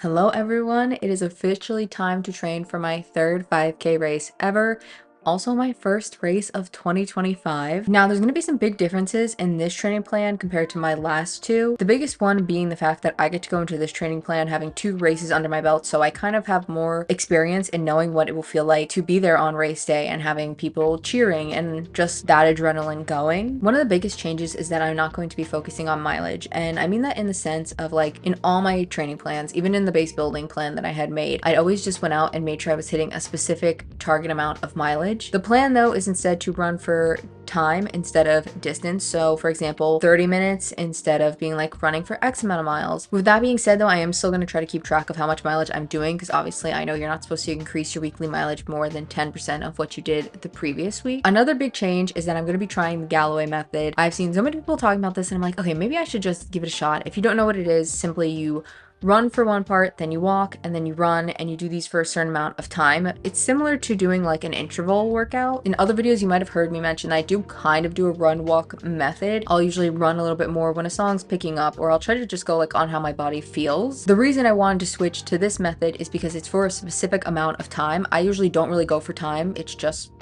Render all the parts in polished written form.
Hello everyone, it is officially time to train for my third 5K race ever. Also my first race of 2025. Now there's going to be some big differences in this training plan compared to my last two. The biggest one being the fact that I get to go into this training plan having two races under my belt, so I kind of have more experience in knowing what it will feel like to be there on race day and having people cheering and just that adrenaline going. One of the biggest changes is that I'm not going to be focusing on mileage, and I mean that in the sense of like in all my training plans, even in the base building plan that I had made, I'd always just went out and made sure I was hitting a specific target amount of mileage. The plan though is instead to run for time instead of distance. So for example, 30 minutes instead of being like running for X amount of miles. With that being said though, I am still going to try to keep track of how much mileage I'm doing, because obviously I know you're not supposed to increase your weekly mileage more than 10% of what you did the previous week. Another big change is that I'm going to be trying the Galloway method. I've seen so many people talking about this and I'm like, okay, maybe I should just give it a shot. If you don't know what it is, simply you run for one part, then you walk, and then you run, and you do these for a certain amount of time. It's similar to doing like an interval workout. In other videos, you might have heard me mention I do kind of do a run walk method. I'll usually run a little bit more when a song's picking up, or I'll try to just go like on how my body feels. The reason I wanted to switch to this method is because it's for a specific amount of time. I usually don't really go for time. It's just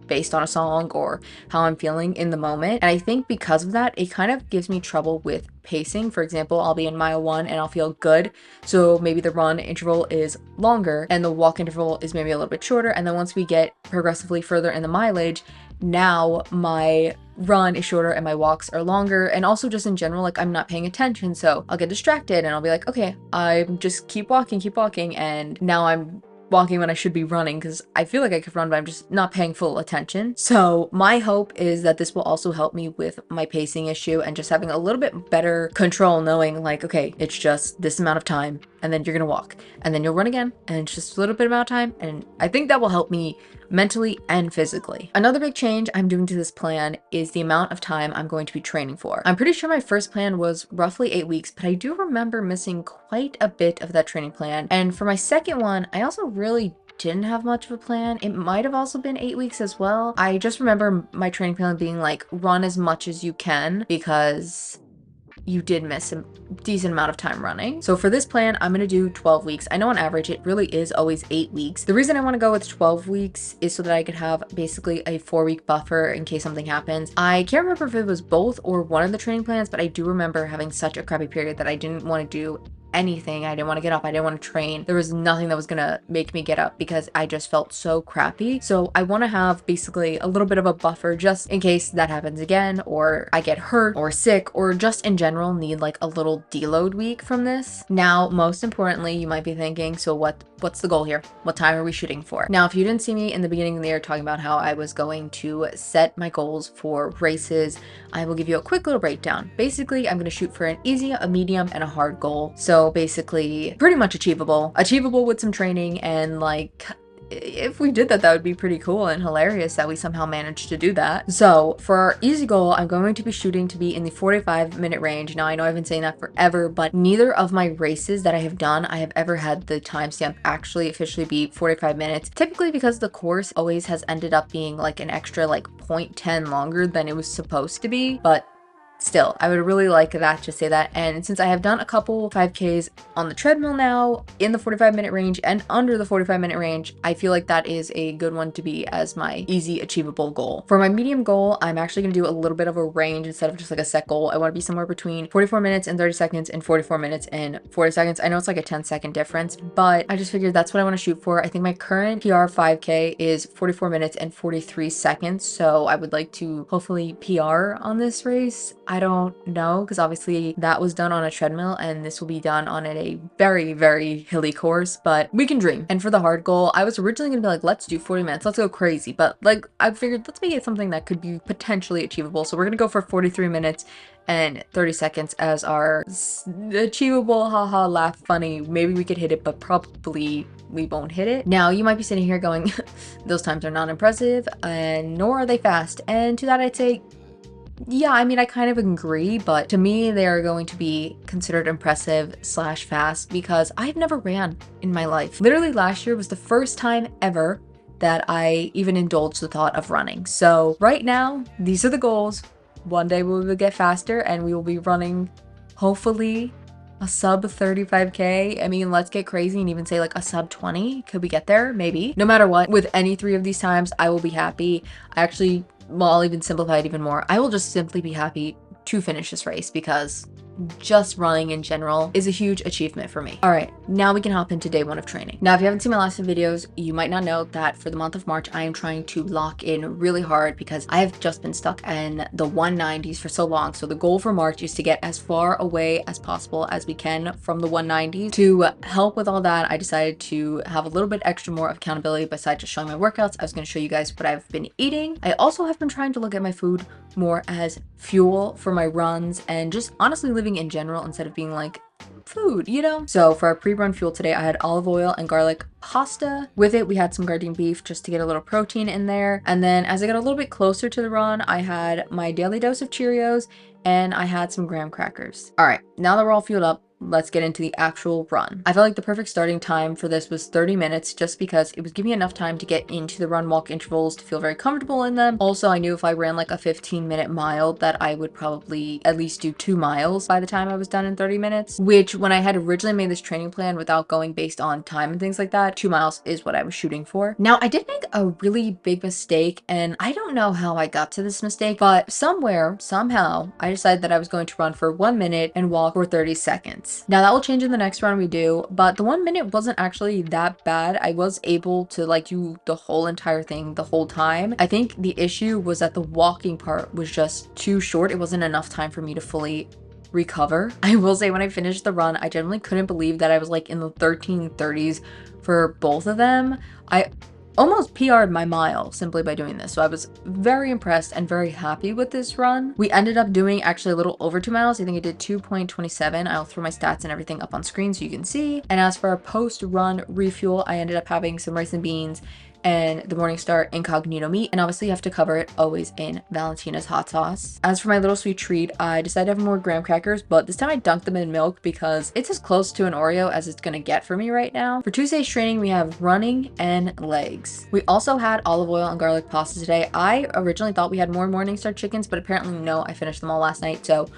based on a song or how I'm feeling in the moment. And I think because of that, it kind of gives me trouble with pacing. For example, I'll be in mile 1 and I'll feel good. So maybe the run interval is longer and the walk interval is maybe a little bit shorter. And then once we get progressively further in the mileage, now my run is shorter and my walks are longer. And also just in general, like I'm not paying attention. So I'll get distracted and I'll be like, okay, I'm just keep walking. And now I'm walking when I should be running because I feel like I could run, but I'm just not paying full attention. So my hope is that this will also help me with my pacing issue and just having a little bit better control, knowing like, okay, it's just this amount of time and then you're gonna walk and then you'll run again and it's just a little bit amount of time. And I think that will help me mentally and physically. Another big change I'm doing to this plan is the amount of time I'm going to be training for. I'm pretty sure my first plan was roughly 8 weeks, but I do remember missing quite a bit of that training plan. And for my second one, I also really didn't have much of a plan. It might have also been 8 weeks as well. I just remember my training plan being like, run as much as you can because you did miss a decent amount of time running. So for this plan, I'm going to do 12 weeks. I know on average it really is always 8 weeks. The reason I want to go with 12 weeks is so that I could have basically a 4-week buffer in case something happens. I can't remember if it was both or one of the training plans, but I do remember having such a crappy period that I didn't want to do anything. I didn't want to get up. I didn't want to train. There was nothing that was gonna make me get up because I just felt so crappy. So I want to have basically a little bit of a buffer just in case that happens again, or I get hurt or sick, or just in general need like a little deload week from this. Now, most importantly, you might be thinking, so what's the goal here? What time are we shooting for? Now, if you didn't see me in the beginning of the year talking about how I was going to set my goals for races, I will give you a quick little breakdown. Basically, I'm going to shoot for an easy, a medium, and a hard goal. So basically pretty much achievable with some training, and like if we did that, that would be pretty cool and hilarious that we somehow managed to do that. So for our easy goal, I'm going to be shooting to be in the 45-minute range. Now I know I've been saying that forever, but neither of my races that I have done, I have ever had the timestamp actually officially be 45 minutes, typically because the course always has ended up being like an extra like 0.10 longer than it was supposed to be. But still, I would really like that to say that. And since I have done a couple 5Ks on the treadmill now in the 45-minute range and under the 45-minute range, I feel like that is a good one to be as my easy achievable goal. For my medium goal, I'm actually going to do a little bit of a range instead of just like a set goal. I want to be somewhere between 44 minutes and 30 seconds and 44 minutes and 40 seconds. I know it's like a 10-second difference, but I just figured that's what I want to shoot for. I think my current PR 5K is 44 minutes and 43 seconds. So I would like to hopefully PR on this race. I don't know, because obviously that was done on a treadmill and this will be done on a very, very hilly course, but we can dream. And for the hard goal, I was originally gonna be like, let's do 40 minutes, let's go crazy. But like, I figured let's make it something that could be potentially achievable. So we're gonna go for 43 minutes and 30 seconds as our achievable, haha, laugh, funny. Maybe we could hit it, but probably we won't hit it. Now, you might be sitting here going, those times are not impressive, and nor are they fast. And to that I'd say, yeah, I mean, I kind of agree, but to me, they are going to be considered impressive / fast because I've never ran in my life. Literally last year was the first time ever that I even indulged the thought of running. So right now, these are the goals. One day we will get faster and we will be running, hopefully A sub 35K. I mean, let's get crazy and even say like a sub 20. Could we get there? Maybe. No matter what, with any 3 of these times, I will be happy. I actually, well, I'll even simplify it even more. I will just simply be happy to finish this race because just running in general is a huge achievement for me. All right, now we can hop into day 1 of training. Now, if you haven't seen my last few videos, you might not know that for the month of March, I am trying to lock in really hard because I have just been stuck in the 190s for so long. So the goal for March is to get as far away as possible as we can from the 190s. To help with all that, I decided to have a little bit extra more of accountability besides just showing my workouts. I was going to show you guys what I've been eating. I also have been trying to look at my food more as fuel for my runs and just honestly living in general instead of being like food, you know? So for our pre-run fuel today, I had olive oil and garlic pasta. With it, we had some Gardein beef just to get a little protein in there. And then as I got a little bit closer to the run, I had my daily dose of Cheerios and I had some graham crackers. All right, now that we're all fueled up, let's get into the actual run. I felt like the perfect starting time for this was 30 minutes just because it was giving me enough time to get into the run walk intervals to feel very comfortable in them. Also, I knew if I ran like a 15-minute mile that I would probably at least do 2 miles by the time I was done in 30 minutes, which when I had originally made this training plan without going based on time and things like that, 2 miles is what I was shooting for. Now, I did make a really big mistake and I don't know how I got to this mistake, but somewhere, somehow, I decided that I was going to run for 1 minute and walk for 30 seconds. Now that will change in the next run we do, but the 1 minute wasn't actually that bad. I was able to like do the whole entire thing the whole time. I think the issue was that the walking part was just too short. It wasn't enough time for me to fully recover. I will say when I finished the run, I genuinely couldn't believe that I was like in the 13:30s for both of them. I almost PR'd my mile simply by doing this. So I was very impressed and very happy with this run. We ended up doing actually a little over 2 miles. I think I did 2.27. I'll throw my stats and everything up on screen so you can see. And as for our post-run refuel, I ended up having some rice and beans and the Morningstar incognito meat, and obviously you have to cover it always in Valentina's hot sauce. As for my little sweet treat, I decided to have more graham crackers, but this time I dunked them in milk because it's as close to an Oreo as it's gonna get for me right now. For Tuesday's training, we have running and legs. We also had olive oil and garlic pasta today. I originally thought we had more Morningstar chickens, but apparently no, I finished them all last night, so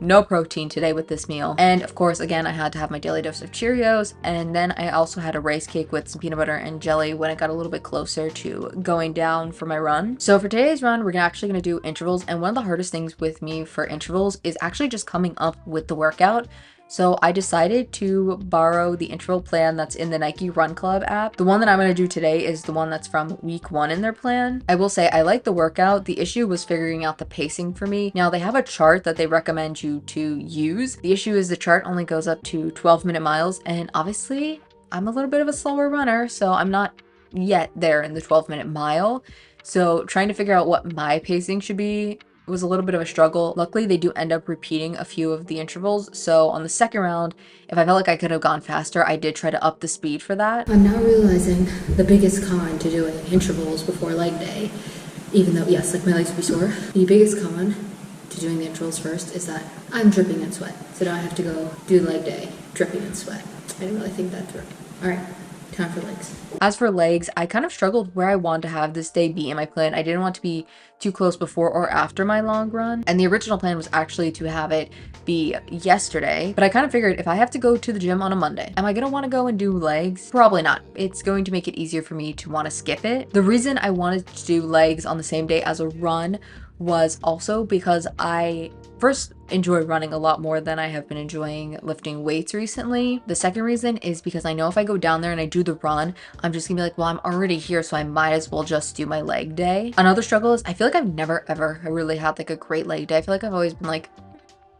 no protein today with this meal. And of course, again, I had to have my daily dose of Cheerios. And then I also had a rice cake with some peanut butter and jelly when it got a little bit closer to going down for my run. So for today's run, we're actually gonna do intervals. And one of the hardest things with me for intervals is actually just coming up with the workout. So I decided to borrow the interval plan that's in the Nike Run Club app. The one that I'm going to do today is the one that's from week 1 in their plan. I will say I like the workout. The issue was figuring out the pacing for me. Now they have a chart that they recommend you to use. The issue is the chart only goes up to 12-minute miles. And obviously I'm a little bit of a slower runner, so I'm not yet there in the 12-minute mile. So trying to figure out what my pacing should be was a little bit of a struggle. Luckily, they do end up repeating a few of the intervals. So on the second round, if I felt like I could have gone faster, I did try to up the speed for that. I'm now realizing the biggest con to doing intervals before leg day, even though, yes, like my legs would be sore. The biggest con to doing the intervals first is that I'm dripping in sweat. So now I have to go do leg day dripping in sweat. I didn't really think that through. All right. Time for legs. As for legs, I kind of struggled where I wanted to have this day be in my plan. I didn't want to be too close before or after my long run. And the original plan was actually to have it be yesterday. But I kind of figured if I have to go to the gym on a Monday, am I going to want to go and do legs? Probably not. It's going to make it easier for me to want to skip it. The reason I wanted to do legs on the same day as a run was also because I first enjoy running a lot more than I have been enjoying lifting weights recently. The second reason is because I know if I go down there and I do the run, I'm just gonna be like, well, I'm already here, so I might as well just do my leg day. Another struggle is I feel like I've never ever really had like a great leg day. I feel like I've always been like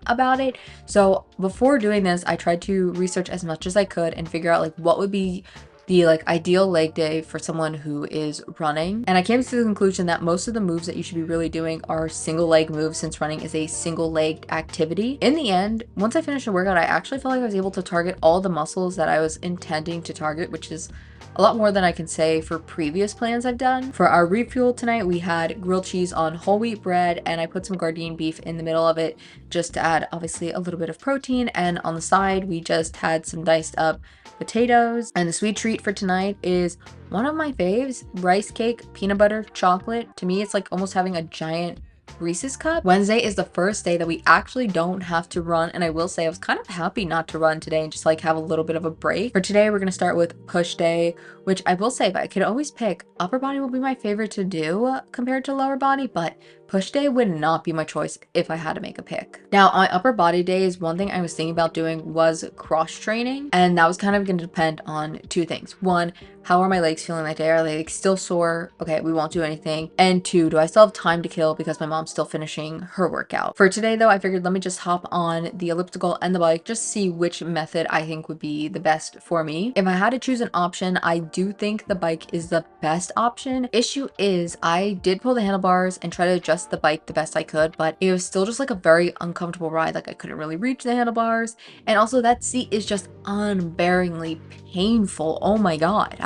about it. So before doing this, I tried to research as much as I could and figure out like what would be the like ideal leg day for someone who is running. And I came to the conclusion that most of the moves that you should be really doing are single leg moves, since running is a single legged activity. In the end, once I finished the workout, I actually felt like I was able to target all the muscles that I was intending to target, which is a lot more than I can say for previous plans I've done. For our refuel tonight, we had grilled cheese on whole wheat bread, and I put some Gardein beef in the middle of it just to add obviously a little bit of protein. And on the side, we just had some diced up potatoes. And the sweet treat for tonight is one of my faves, rice cake, peanut butter, chocolate. To me, it's like almost having a giant Reese's Cup. Wednesday is the first day that we actually don't have to run, and I will say I was kind of happy not to run today and just like have a little bit of a break. For today, we're gonna start with push day, which I will say if I could always pick, upper body will be my favorite to do compared to lower body, but push day would not be my choice if I had to make a pick. Now, on my upper body days, one thing I was thinking about doing was cross training, and that was kind of going to depend on two things. One, how are my legs feeling that day? Are they like still sore? Okay, we won't do anything. And two, do I still have time to kill because my mom's still finishing her workout? For today though, I figured let me just hop on the elliptical and the bike, just see which method I think would be the best for me. If I had to choose an option, I do think the bike is the best option. Issue is I did pull the handlebars and try to adjust the bike the best I could, but it was still just like a very uncomfortable ride. Like I couldn't really reach the handlebars, and also that seat is just unbearingly painful. Oh my god,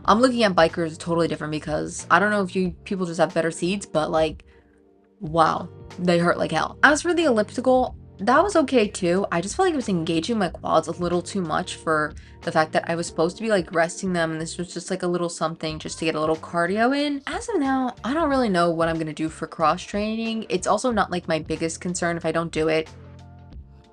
I'm looking at bikers totally different because I don't know if you people just have better seats, but like wow, they hurt like hell. As for the elliptical, that was okay too. I just felt like it was engaging my quads a little too much for the fact that I was supposed to be like resting them, and this was just like a little something just to get a little cardio in. As of now, I don't really know what I'm gonna do for cross training. It's also not like my biggest concern. If I don't do it,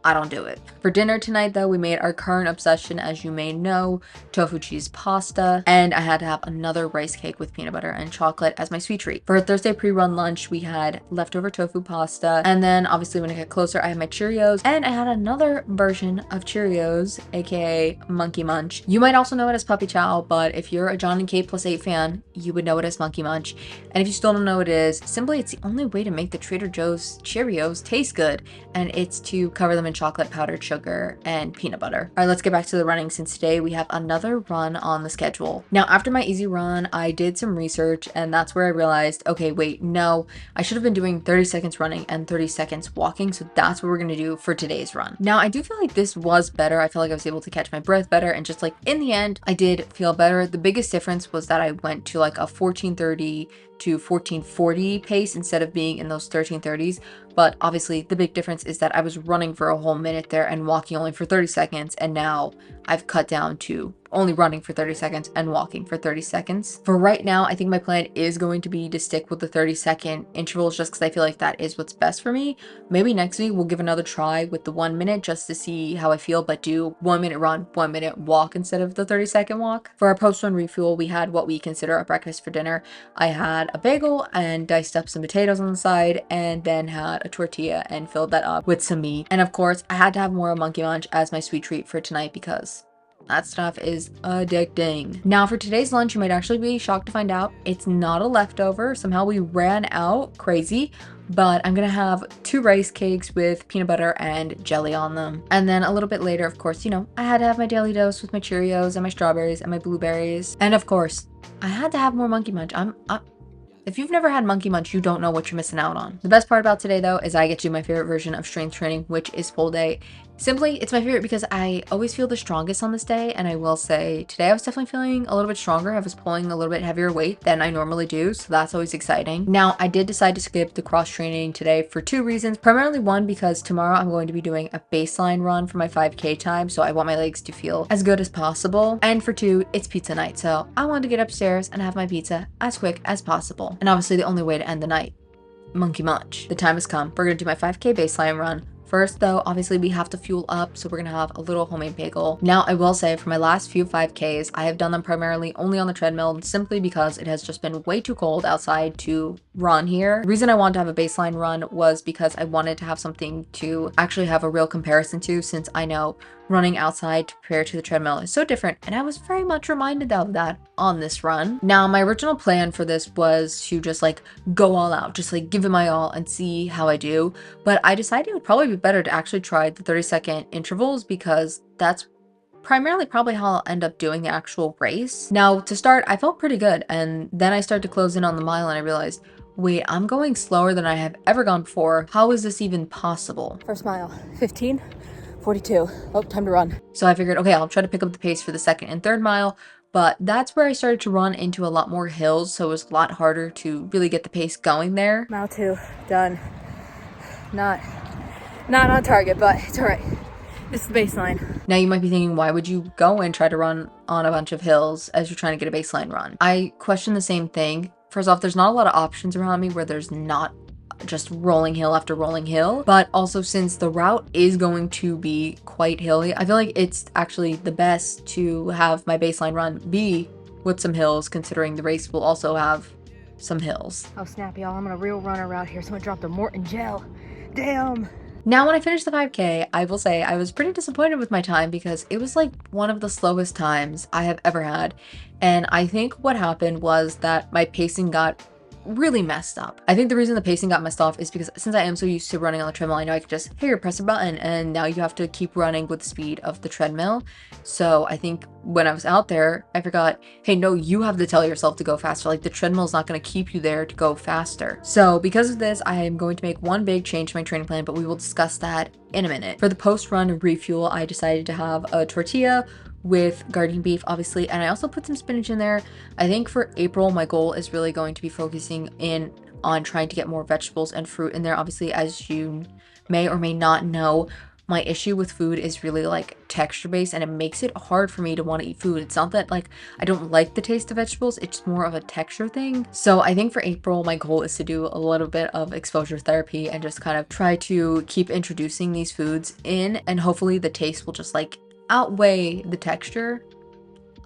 I don't do it. For dinner tonight though, we made our current obsession, as you may know, tofu cheese pasta, and I had to have another rice cake with peanut butter and chocolate as my sweet treat. For a Thursday pre-run lunch, we had leftover tofu pasta, and then obviously when I get closer, I had my Cheerios, and I had another version of Cheerios, aka Monkey Munch. You might also know it as Puppy Chow, but if you're a John and Kate +8 fan, you would know it as Monkey Munch. And if you still don't know what it is, simply it's the only way to make the Trader Joe's Cheerios taste good, and it's to cover them in chocolate, powdered sugar, and peanut butter. All right, let's get back to the running since today we have another run on the schedule. Now, after my easy run, I did some research, and that's where I realized, okay, wait, no, I should have been doing 30 seconds running and 30 seconds walking, so that's what we're gonna do for today's run. Now, I do feel like this was better. I feel like I was able to catch my breath better, and just like in the end, I did feel better. The biggest difference was that I went to like a 14:30 to 14:40 pace instead of being in those 13:30s. But obviously the big difference is that I was running for a whole minute there and walking only for 30 seconds, and now I've cut down to only running for 30 seconds and walking for 30 seconds. For right now, I think my plan is going to be to stick with the 30-second intervals just because I feel like that is what's best for me. Maybe next week we'll give another try with the 1 minute just to see how I feel, but do 1 minute run, 1 minute walk instead of the 30-second walk. For our post-run refuel, we had what we consider a breakfast for dinner. I had a bagel and diced up some potatoes on the side, and then had a tortilla and filled that up with some meat. And of course, I had to have more Monkey Munch as my sweet treat for tonight because that stuff is addicting. Now for today's lunch, you might actually be shocked to find out it's not a leftover. Somehow we ran out, crazy. But I'm gonna have 2 rice cakes with peanut butter and jelly on them. And then a little bit later, of course, you know, I had to have my daily dose with my Cheerios and my strawberries and my blueberries. And of course, I had to have more Monkey Munch. If you've never had Monkey Munch, you don't know what you're missing out on. The best part about today, though, is I get to do my favorite version of strength training, which is full day. Simply, it's my favorite because I always feel the strongest on this day, and I will say today I was definitely feeling a little bit stronger. I was pulling a little bit heavier weight than I normally do, so that's always exciting. Now, I did decide to skip the cross training today for 2 reasons. Primarily one, because tomorrow I'm going to be doing a baseline run for my 5K time, so I want my legs to feel as good as possible. And for 2, it's pizza night, so I wanted to get upstairs and have my pizza as quick as possible. And obviously the only way to end the night, Monkey Munch. The time has come. We're gonna do my 5K baseline run. First though, obviously we have to fuel up, so we're gonna have a little homemade bagel. Now I will say for my last few 5Ks, I have done them primarily only on the treadmill simply because it has just been way too cold outside to run here. The reason I wanted to have a baseline run was because I wanted to have something to actually have a real comparison to, since I know running outside to prepare to the treadmill is so different, and I was very much reminded of that on this run. Now my original plan for this was to just like go all out, just like give it my all and see how I do, but I decided it would probably be better to actually try the 30-second intervals because that's primarily probably how I'll end up doing the actual race. Now to start, I felt pretty good, and then I started to close in on the mile and I realized, wait, I'm going slower than I have ever gone before. How is this even possible? First mile, 15:42. Oh, time to run. So I figured, okay, I'll try to pick up the pace for the second and third mile, but that's where I started to run into a lot more hills, so it was a lot harder to really get the pace going there. Mile 2, done. Not on target, but it's all right. This is the baseline. Now you might be thinking, why would you go and try to run on a bunch of hills as you're trying to get a baseline run? I question the same thing. First off, there's not a lot of options around me where there's not just rolling hill after rolling hill. But also, since the route is going to be quite hilly, I feel like it's actually the best to have my baseline run be with some hills, considering the race will also have some hills. Oh snap, y'all, I'm on a real runner route here. Someone dropped a Morton gel. Damn. Now, when I finished the 5K, I will say I was pretty disappointed with my time because it was like one of the slowest times I have ever had. And I think what happened was that my pacing got really messed up. I think the reason the pacing got messed off is because since I am so used to running on the treadmill, I know I can just, here, press a button, and now you have to keep running with the speed of the treadmill. So I think when I was out there, I forgot, hey, no, you have to tell yourself to go faster. Like, the treadmill is not going to keep you there to go faster. So because of this, I am going to make one big change to my training plan, but we will discuss that in a minute. For the post-run refuel, I decided to have a tortilla with garden beef, obviously, and I also put some spinach in there. I think for April, my goal is really going to be focusing in on trying to get more vegetables and fruit in there. Obviously, as you may or may not know, my issue with food is really like texture based, and it makes it hard for me to want to eat food. It's not that like I don't like the taste of vegetables, it's more of a texture thing. So I think for April, my goal is to do a little bit of exposure therapy and just kind of try to keep introducing these foods in, and hopefully the taste will just like outweigh the texture.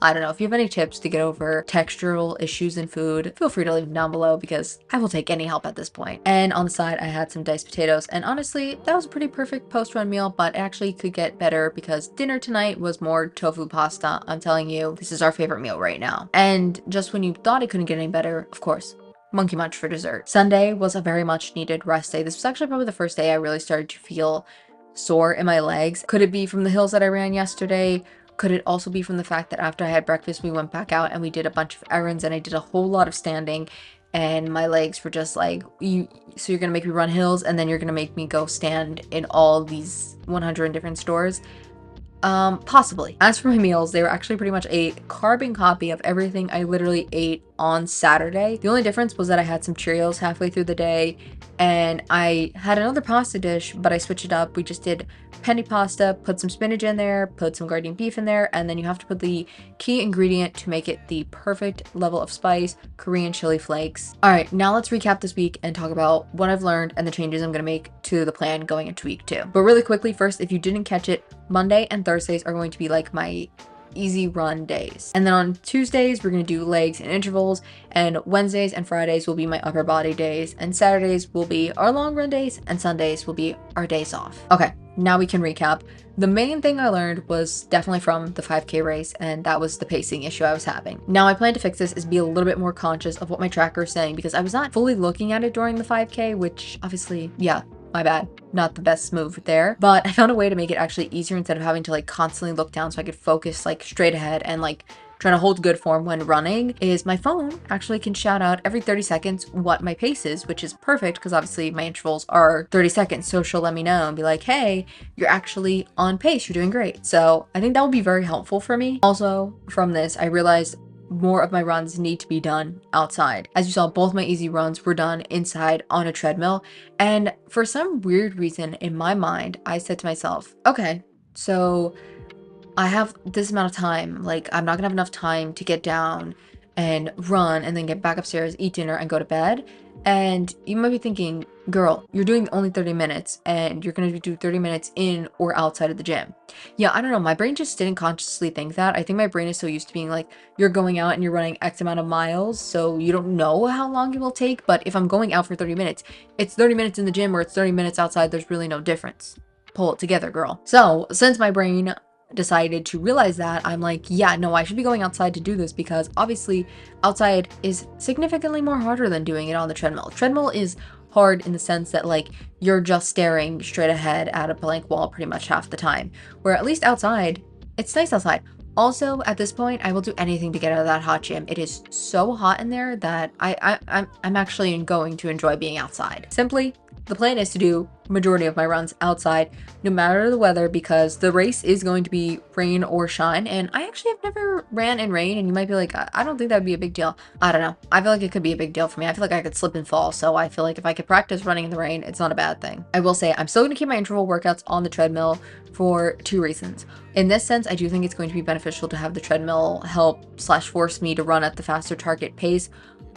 I don't know. If you have any tips to get over textural issues in food, feel free to leave them down below because I will take any help at this point. And on the side, I had some diced potatoes, and honestly, that was a pretty perfect post-run meal, but it actually could get better because dinner tonight was more tofu pasta. I'm telling you, this is our favorite meal right now. And just when you thought it couldn't get any better, of course, monkey munch for dessert. Sunday was a very much needed rest day. This was actually probably the first day I really started to feel sore in my legs. Could it be from the hills that I ran yesterday? Could it also be from the fact that after I had breakfast, we went back out and we did a bunch of errands and I did a whole lot of standing, and my legs were just like, so you're gonna make me run hills and then you're gonna make me go stand in all these 100 different stores? Possibly. As for my meals, they were actually pretty much a carbon copy of everything I literally ate on Saturday. The only difference was that I had some Cheerios halfway through the day, and I had another pasta dish, but I switched it up. We just did penny pasta, put some spinach in there, put some garden beef in there, and then you have to put the key ingredient to make it the perfect level of spice, Korean chili flakes. All right, now let's recap this week and talk about what I've learned and the changes I'm gonna make to the plan going into week 2. But really quickly, first, if you didn't catch it, Monday and Thursdays are going to be like my easy run days. And then on Tuesdays, we're going to do legs and intervals, and Wednesdays and Fridays will be my upper body days, and Saturdays will be our long run days, and Sundays will be our days off. Okay, now we can recap. The main thing I learned was definitely from the 5K race, and that was the pacing issue I was having. Now my plan to fix this is be a little bit more conscious of what my tracker is saying, because I was not fully looking at it during the 5K, which obviously, yeah, my bad. Not the best move there, but I found a way to make it actually easier instead of having to like constantly look down so I could focus like straight ahead and like trying to hold good form when running. Is my phone actually can shout out every 30 seconds what my pace is, which is perfect because obviously my intervals are 30 seconds. So she'll let me know and be like, hey, you're actually on pace. You're doing great. So I think that will be very helpful for me. Also from this, I realized more of my runs need to be done outside. As you saw, both my easy runs were done inside on a treadmill. And for some weird reason in my mind, I said to myself, okay, so I have this amount of time. Like, I'm not gonna have enough time to get down and run and then get back upstairs, eat dinner, and go to bed. And you might be thinking, girl, you're doing only 30 minutes and you're going to do 30 minutes in or outside of the gym. Yeah, I don't know. My brain just didn't consciously think that. I think my brain is so used to being like, you're going out and you're running X amount of miles, so you don't know how long it will take. But if I'm going out for 30 minutes, it's 30 minutes in the gym or it's 30 minutes outside. There's really no difference. Pull it together, girl. So since my brain decided to realize that, I'm like, yeah, no, I should be going outside to do this because obviously outside is significantly more harder than doing it on the treadmill. Treadmill is hard in the sense that like you're just staring straight ahead at a blank wall pretty much half the time, where at least outside, it's nice outside. Also, at this point, I will do anything to get out of that hot gym. It is so hot in there that I'm actually going to enjoy being outside. Simply, the plan is to do majority of my runs outside, no matter the weather, because the race is going to be rain or shine. And I actually have never ran in rain, and you might be like, I don't think that would be a big deal. I don't know. I feel like it could be a big deal for me. I feel like I could slip and fall. So I feel like if I could practice running in the rain, it's not a bad thing. I will say I'm still going to keep my interval workouts on the treadmill for 2 reasons. In this sense, I do think it's going to be beneficial to have the treadmill help / force me to run at the faster target pace.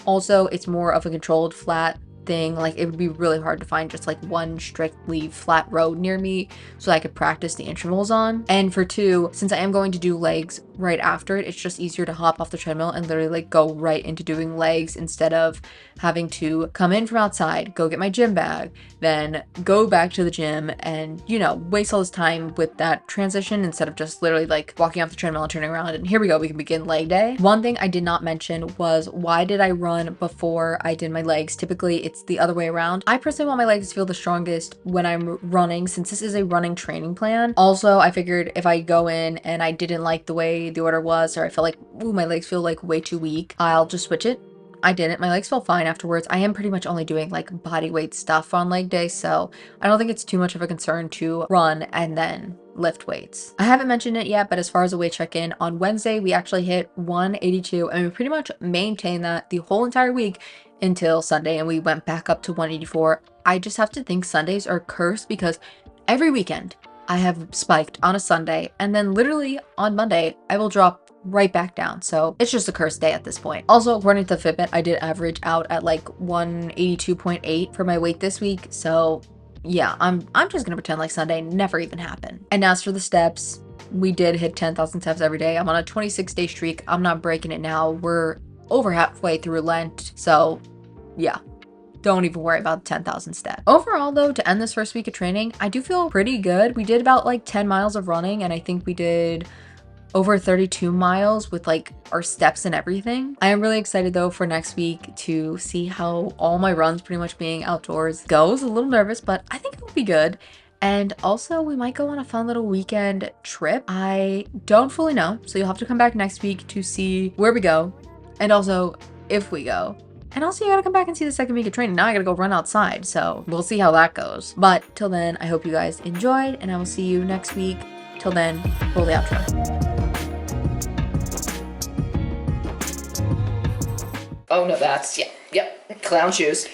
Also, it's more of a controlled, flat thing. Like, it would be really hard to find just like one strictly flat road near me so I could practice the intervals on. And for two, since I am going to do legs right after it, it's just easier to hop off the treadmill and literally like go right into doing legs instead of having to come in from outside, go get my gym bag, then go back to the gym and, you know, waste all this time with that transition instead of just literally like walking off the treadmill and turning around and here we go, we can begin leg day. One thing I did not mention was, why did I run before I did my legs? Typically it's the other way around. I personally want my legs to feel the strongest when I'm running, since this is a running training plan. Also, I figured if I go in and I didn't like the way the order was, or I felt like, ooh, my legs feel like way too weak, I'll just switch it. I didn't. My legs felt fine afterwards. I am pretty much only doing like body weight stuff on leg day, so I don't think it's too much of a concern to run and then lift weights. I haven't mentioned it yet, but as far as a weight check-in, on Wednesday, we actually hit 182 and we pretty much maintained that the whole entire week until Sunday, and we went back up to 184. I just have to think Sundays are cursed because every weekend I have spiked on a Sunday and then literally on Monday I will drop right back down. So it's just a cursed day at this point. Also, according to the Fitbit, I did average out at like 182.8 for my weight this week. So yeah, I'm just gonna pretend like Sunday never even happened. And as for the steps, we did hit 10,000 steps every day. I'm on a 26-day streak. I'm not breaking it now. We're over halfway through Lent. So yeah, don't even worry about 10,000 steps. Overall though, to end this first week of training, I do feel pretty good. We did about like 10 miles of running, and I think we did over 32 miles with like our steps and everything. I am really excited though for next week to see how all my runs pretty much being outdoors goes. A little nervous, but I think it will be good. And also we might go on a fun little weekend trip. I don't fully know, so you'll have to come back next week to see where we go and also if we go. And also you gotta come back and see the second week of training. Now I gotta go run outside, so we'll see how that goes. But till then, I hope you guys enjoyed, and I will see you next week. Till then, roll the outro. Oh no, that's, yeah, yep, clown shoes.